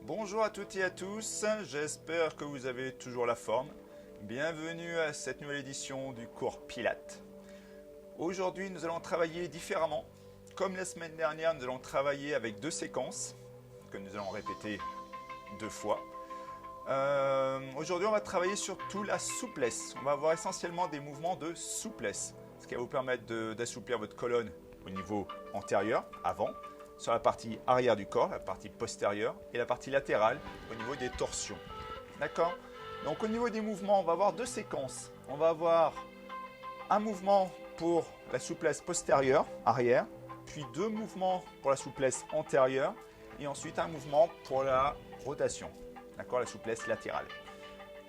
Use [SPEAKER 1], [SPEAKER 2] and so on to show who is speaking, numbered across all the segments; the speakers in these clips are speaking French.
[SPEAKER 1] Bonjour à toutes et à tous, j'espère que vous avez toujours la forme. Bienvenue à cette nouvelle édition du cours Pilates. Aujourd'hui, nous allons travailler différemment. Comme la semaine dernière, nous allons travailler avec deux séquences que nous allons répéter deux fois. Aujourd'hui, on va travailler surtout la souplesse. On va avoir essentiellement des mouvements de souplesse, ce qui va vous permettre d'assouplir votre colonne au niveau antérieur, avant, sur la partie arrière du corps, la partie postérieure, et la partie latérale au niveau des torsions. D'accord? Donc au niveau des mouvements, on va avoir deux séquences. On va avoir un mouvement pour la souplesse postérieure, arrière, puis deux mouvements pour la souplesse antérieure, et ensuite un mouvement pour la rotation, d'accord, la souplesse latérale.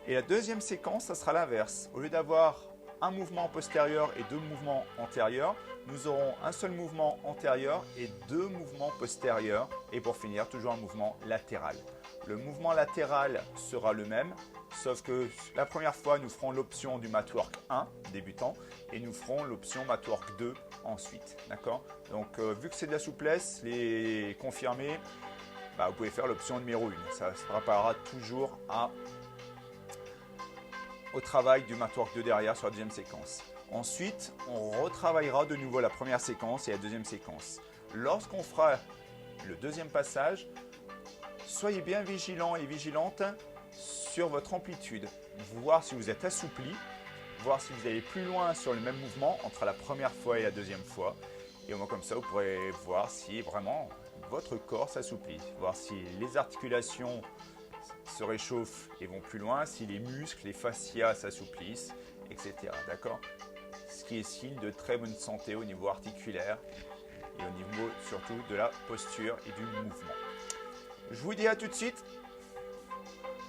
[SPEAKER 1] Et la deuxième séquence, ça sera l'inverse. Au lieu d'avoir un mouvement postérieur et deux mouvements antérieurs, nous aurons un seul mouvement antérieur et deux mouvements postérieurs. Et pour finir, toujours un mouvement latéral. Le mouvement latéral sera le même, sauf que la première fois, nous ferons l'option du mat work 1, débutant, et nous ferons l'option mat work 2 ensuite. D'accord? Donc, vu que c'est de la souplesse, les confirmés, vous pouvez faire l'option numéro 1. Ça se préparera toujours au travail du mat work 2 derrière sur la deuxième séquence. Ensuite, on retravaillera de nouveau la première séquence et la deuxième séquence. Lorsqu'on fera le deuxième passage, soyez bien vigilants et vigilantes sur votre amplitude. Voir si vous êtes assoupli, voir si vous allez plus loin sur le même mouvement entre la première fois et la deuxième fois. Et au moins comme ça, vous pourrez voir si vraiment votre corps s'assouplit, voir si les articulations se réchauffent et vont plus loin, si les muscles, les fascias s'assouplissent, etc. D'accord? Ce qui est signe de très bonne santé au niveau articulaire et au niveau surtout de la posture et du mouvement. Je vous dis à tout de suite